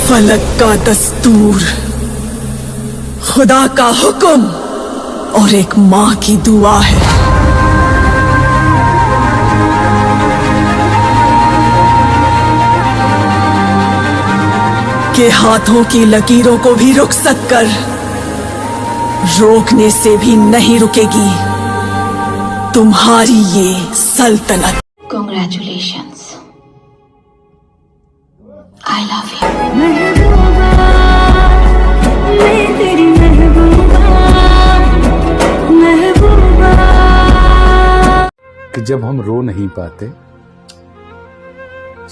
फलक का दस्तूर, खुदा का हुक्म और एक माँ की दुआ है। के हाथों की लकीरों को भी रुखसत कर, रोकने से भी नहीं रुकेगी तुम्हारी ये सल्तनत। Congratulations. I love you. कि जब हम रो नहीं पाते,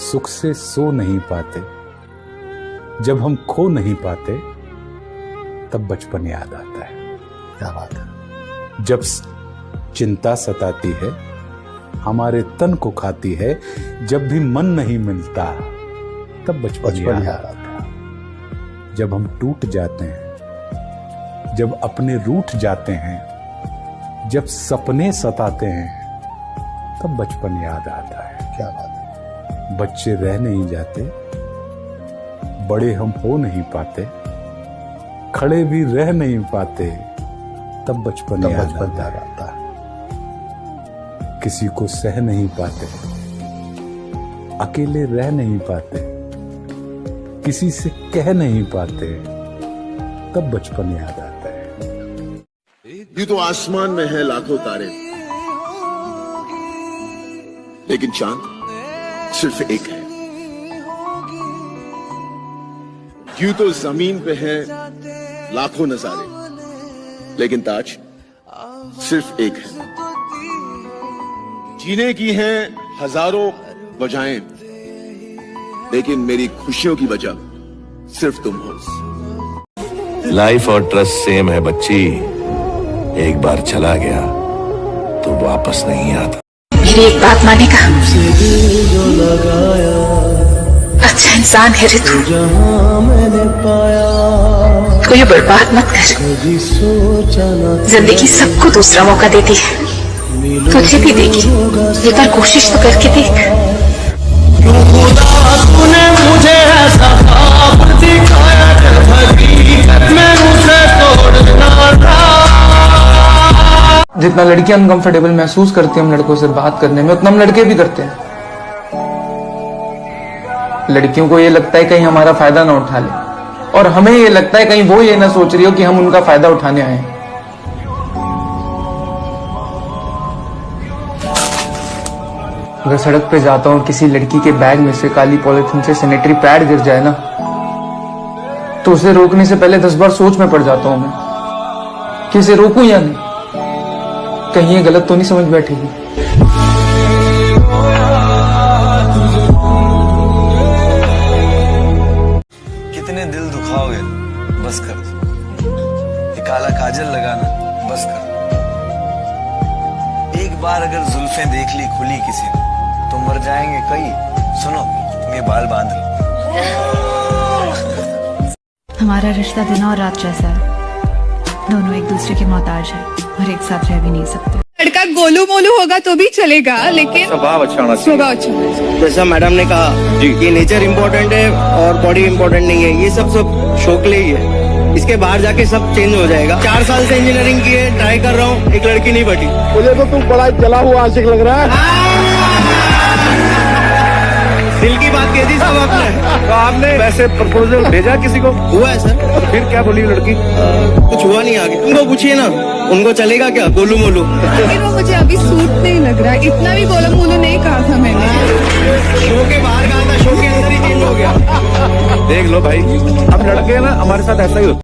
सुख से सो नहीं पाते, जब हम खो नहीं पाते, तब बचपन याद आता है। क्या बात है। जब चिंता सताती है, हमारे तन को खाती है, जब भी मन नहीं मिलता, तब बचपन याद आता है। जब हम टूट जाते हैं, जब अपने रूठ जाते हैं, जब सपने सताते हैं, तब बचपन याद आता है। क्या बात है। बच्चे रह नहीं जाते, बड़े हम हो नहीं पाते, खड़े भी रह नहीं पाते, तब बचपन याद आता है। किसी को सह नहीं पाते, अकेले रह नहीं पाते, किसी से कह नहीं पाते, तब बचपन याद आता है। ये तो आसमान में है लाखों तारे, लेकिन चांद सिर्फ एक है। यूं तो जमीन पे है लाखों नजारे, लेकिन ताज सिर्फ एक है। जीने की हैं हजारों वजहें, लेकिन मेरी खुशियों की वजह सिर्फ तुम हो। लाइफ और ट्रस्ट सेम है बच्ची, एक बार चला गया तो वापस नहीं आता। मेरी एक बात मानेगा, अच्छा इंसान है रे तू, तो ये बर्बाद मत कर। जिंदगी सबको दूसरा मौका देती है, तुझे भी देगी, एक बार कोशिश तो करके देख। तूने मुझे ऐसा ख्वाब दिखाया, मैं उसे तोड़ना था। जितना लड़कियां अनकंफर्टेबल महसूस करती हैं हम लड़कों से बात करने में, उतना हम लड़के भी करते हैं। लड़कियों को ये लगता है कहीं हमारा फायदा ना उठा ले, और हमें ये लगता है कहीं वो ये ना सोच रही हो कि हम उनका फायदा उठाने आए हैं। अगर सड़क पे जाता हूँ, किसी लड़की के बैग में से काली पॉलिथीन से सैनिटरी पैड गिर जाए ना, तो उसे रोकने से पहले 10 बार सोच में पड़ जाता हूं मैं कि इसे रोकूं या नहीं, कहीं ये गलत तो नहीं समझ बैठेगी। कितने दिल दुखाओगे, बस कर। ये काला काजल लगाना बस कर। एक बार अगर जुल्फें देख ली खुली किसी ने, तो मर जाएंगे कई। सुनो, तुम ये बाल बांध लो। हमारा रिश्ता दिन और रात जैसा है, दोनों एक दूसरे के मोहताज हैं और एक साथ रह भी नहीं सकते। लड़का गोलू मोलू होगा तो भी चलेगा, लेकिन स्वभाव अच्छा होना चाहिए। स्वभाव अच्छा। जैसा मैडम ने कहा कि नेचर इम्पोर्टेंट है और बॉडी इम्पोर्टेंट नहीं है, ये सब शो के लिए ही है। इसके बाहर जाके सब चेंज हो जाएगा। 4 साल से इंजीनियरिंग की है, ट्राई कर रहा हूँ, एक लड़की नहीं बटी। मुझे तो तुम बड़ा जला हुआ आशिक लग रहा है। दिल की बात कह दी साहब आपने। तो आपने वैसे प्रपोजल भेजा किसी को? हुआ है सर। तो फिर क्या बोली लड़की? कुछ हुआ नहीं आगे। उनको पूछिए ना, उनको चलेगा क्या गोलू मोलू? लेकिन वो मुझे अभी सूट नहीं लग रहा, इतना भी गोलू मोलू नहीं कहा था मैंने। शो के बाहर कहा था, शो के अंदर ही चेंज हो गया। देख लो भाई, हम लड़के ना, हमारे साथ ऐसा ही होता।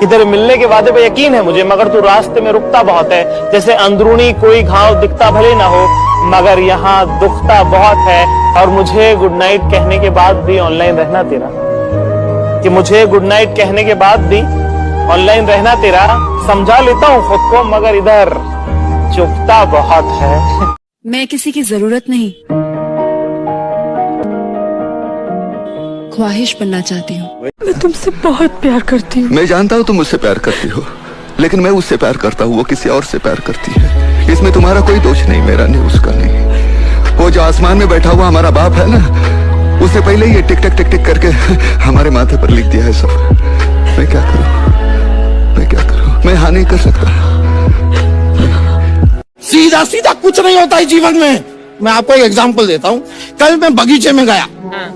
कि तेरे मिलने के वादे पे यकीन है मुझे, मगर तू रास्ते में रुकता बहुत है। जैसे अंदरूनी कोई घाव दिखता भले ना हो, मगर यहाँ दुखता बहुत है। और मुझे गुड नाइट कहने के बाद भी ऑनलाइन रहना तेरा, कि मुझे गुड नाइट कहने के बाद भी ऑनलाइन रहना तेरा। समझा लेता हूँ खुद को, मगर इधर चुपता बहुत है। मैं किसी की जरूरत नहीं, ख्वाहिश बनना चाहती हूँ। मैं तुमसे बहुत प्यार करती हूँ। मैं जानता हूँ तुम मुझसे प्यार करती हो, लेकिन मैं उससे प्यार करता हूँ, वो किसी और से प्यार करती है। इसमें तुम्हारा कोई दोष नहीं, मेरा नहीं, उसका नहीं। वो जो आसमान में बैठा हुआ हमारा बाप है ना, उसने पहले ही ये टिक टिक टिक टिक करके हमारे माथे पर लिख दिया है सब। मैं क्या करूं? मैं हाँ नहीं कर सकता। सीधा सीधा कुछ नहीं होता है जीवन में। मैं आपको एक एग्जांपल देता हूँ। कल मैं बगीचे में गया,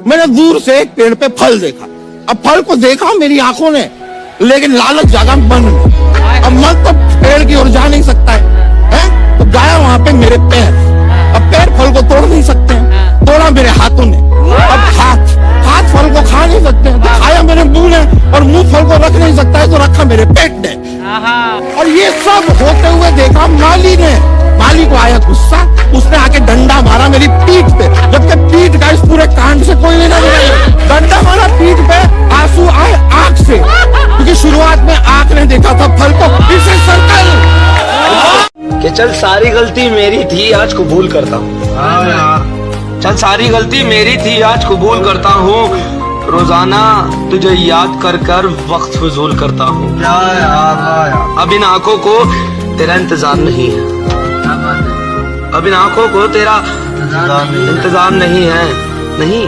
मैंने दूर से एक पेड़ पे फल देखा। अब फल को देखा मेरी आंखों ने, लेकिन लालच जागा मन में। अब मन तो पेड़ की ओर जा नहीं सकता है? तो गया वहां पे मेरे पैर। अब पैर फल को तोड़ नहीं सकते हैं, तोड़ा मेरे हाथों ने। अब हाथ फल को खा नहीं सकते हैं, तो खाया मेरे मुंह ने, और मुंह फल को रख नहीं सकता है, तो रखा मेरे पेट ने। और ये सब होते हुए देखा माली को आया गुस्सा, उसने आके डंडा मारा मेरी पीठ पे, जबकि पीठ का इस पूरे कांड से कोई लेना नहीं। डंडा मारा पीठ पे, आंसू आए आंख से, क्योंकि शुरुआत में आंख ने देखा था फल को। इसे सर्कल कि चल सारी गलती मेरी थी, आज कबूल करता हूँ। चल सारी गलती मेरी थी, आज कबूल करता हूँ। रोजाना तुझे याद कर कर वक्त फजूल करता हूँ। अब इन आंखों को तेरा इंतजार नहीं है, अब इन आंखों को तेरा इंतजार नहीं है। नहीं,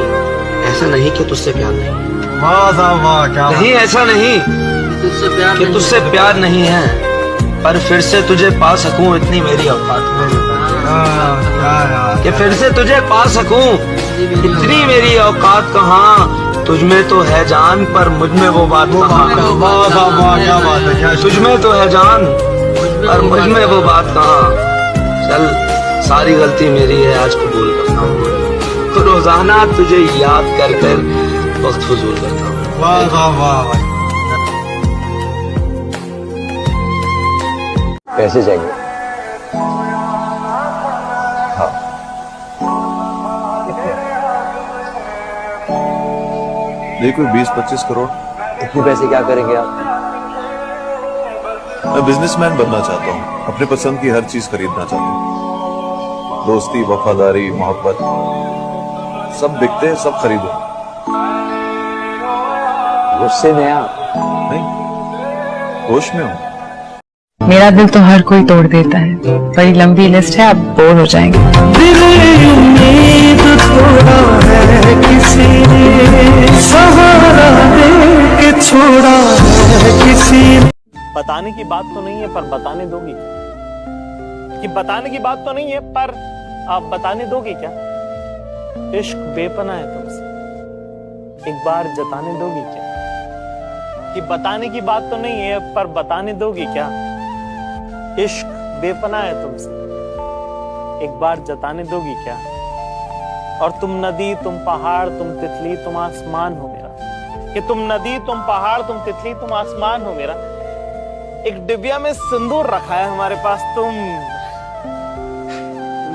ऐसा नहीं कि तुझसे प्यार नहीं, नहीं ऐसा नहीं कि तुझसे प्यार नहीं है, पर फिर से तुझे पा सकूं इतनी मेरी औकात में, कि फिर से तुझे पा सकूं इतनी मेरी औकात कहाँ। तुझ में तो है जान, पर मुझ में वो बात कहाँ। तुझ में तो है जान, पर मुझ में वो बात कहाँ। चल सारी गलती मेरी है, आज कबूल करता हूँ। तो रोजाना तुझे याद कर कर वक्त फजूल करता हूँ। पैसे चाहिए? हाँ। देखो 20-25 करोड़। इतने पैसे क्या करेंगे आप? मैं बिजनेसमैन बनना चाहता हूँ, अपने पसंद की हर चीज खरीदना चाहता हूँ। दोस्ती, वफादारी, मोहब्बत सब बिकते हैं, सब खरीदो। गुस्से में आप? नहीं, होश में हूँ। मेरा दिल तो हर कोई तोड़ देता है, बड़ी लंबी लिस्ट है, आप बोर हो जाएंगे। उम्मीद थोड़ा है किसी ने, सहारा दे के छोड़ा है किसी ने। बताने की बात तो नहीं है, पर बताने दोगी क्या? कि बताने की बात तो नहीं है, पर आप बताने दोगी क्या? इश्क बेपना है तुमसे, एक बार जताने दोगी क्या? कि बताने की बात तो नहीं है, पर बताने दोगी क्या? इश्क बेपना है तुमसे, एक बार जताने दोगी क्या? और तुम नदी, तुम पहाड़, तुम तितली, तुम आसमान हो मेरा। कि तुम नदी, तुम पहाड़, तुम तितली, तुम आसमान हो मेरा। एक डिबिया में सिंदूर रखा है हमारे पास, तुम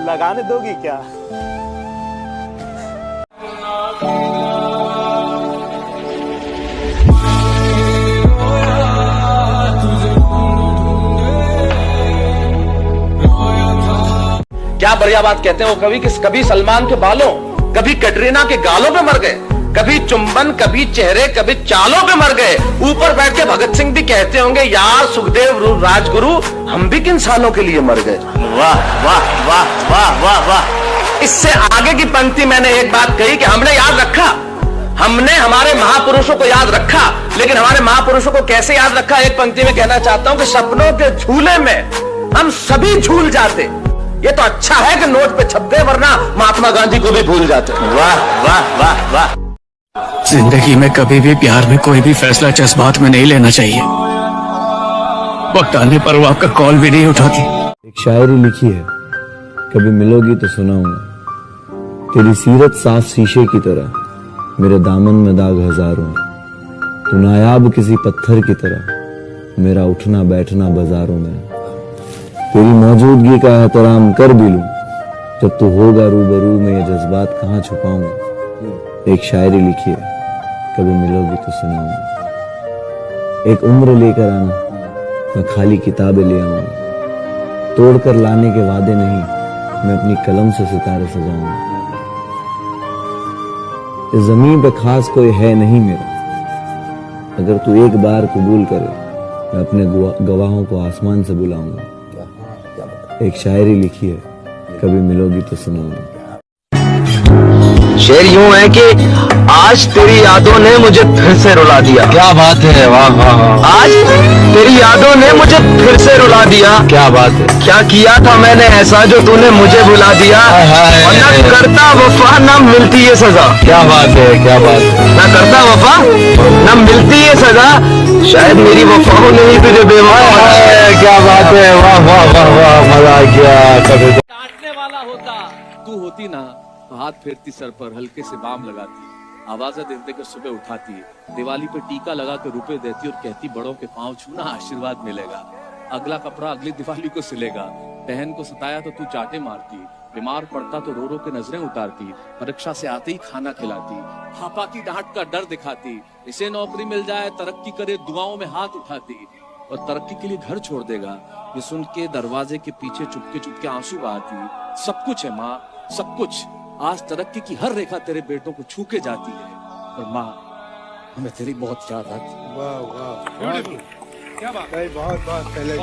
लगाने दोगी क्या? क्या बढ़िया बात कहते हैं वो कभी कभी सलमान के बालों, कभी कटरीना के गालों पे मर गए, कभी चुंबन, कभी चेहरे, कभी चालों पे मर गए। ऊपर बैठ के भगत सिंह भी कहते होंगे, यार सुखदेव राजगुरु हम भी किन सालों के लिए मर गए। वाह वाह वाह वाह वाह वाह। इससे आगे की पंक्ति मैंने एक बात कही कि हमने याद रखा, हमने हमारे महापुरुषों को याद रखा, लेकिन हमारे महापुरुषों को कैसे याद रखा? एक पंक्ति में कहना चाहता हूं कि सपनों के झूले में हम सभी झूल जाते। ये तो अच्छा है कि नोट पे छप गए, वरना महात्मा गांधी को भी भूल जाते। वाह वाह वाह वाह। जिंदगी में कभी भी प्यार में कोई भी फैसला जज्बात में नहीं लेना चाहिए। वक्त आने पर वो आपका कॉल भी नहीं उठाती। एक शायरी लिखी है, कभी मिलोगी तो सुनाऊंगा। तेरी सीरत साफ शीशे की तरह, मेरे दामन में दाग हजारों। तू नायाब किसी पत्थर की तरह, मेरा उठना बैठना बाजारों में। तेरी मौजूदगी का एहतराम कर भी लूं, जब तू होगा रूबरू में ये जज्बात कहाँ छुपाऊंगा। एक शायरी लिखी है, कभी मिलोगी तो सुनाऊंगा। एक उम्र लेकर आना, मैं खाली किताबें ले आऊंगा। तोड़कर लाने के वादे नहीं, मैं अपनी कलम से सितारे सजाऊंगा। इस जमीन पे खास कोई है नहीं मेरा, अगर तू एक बार कबूल करे, मैं अपने गवाहों को आसमान से बुलाऊंगा। एक शायरी लिखी है, कभी मिलोगी तो सुनाऊंगा। शेर यूं है कि आज तेरी यादों ने मुझे फिर से रुला दिया। क्या बात है, वाह वाह वाह। आज तेरी यादों ने मुझे फिर से रुला दिया। क्या बात है। क्या किया था मैंने ऐसा जो तूने मुझे भुला दिया। और ना करता वफा ना मिलती ये सजा। क्या बात है, क्या बात है। ना करता वफा ना मिलती ये सजा, शायद मेरी वफाओं ने ही तुझे बेवफा। क्या बात है, वाह वाह वाह वाह, मजा आ गया। कभी काटने वाला होता तू होती ना, तो हाथ फेरती सर पर, हल्के से बाम लगाती, आवाजें देते कर सुबह उठाती, दिवाली पे टीका लगा के रुपए देती और कहती बड़ों के पांव छूना आशीर्वाद मिलेगा। अगला कपड़ा अगली दिवाली को सिलेगा। बहन को सताया तो तू चाटे मारती, बीमार पड़ता तो रो रो के नजरें उतारती, परीक्षा से आते ही खाना खिलाती, पापा की डांट का डर दिखाती, इसे नौकरी मिल जाए तरक्की करे दुआओं में हाथ उठाती, और तरक्की के लिए घर छोड़ देगा ये सुन के दरवाजे के पीछे चुपके चुपके आंसू बहाती। सब कुछ है माँ, सब कुछ। आज तरक्की की हर रेखा तेरे बेटों को छू के जाती है, और माँ हमें तेरी बहुत याद आती। वाह वाह, क्या बात, बहुत बहुत पहले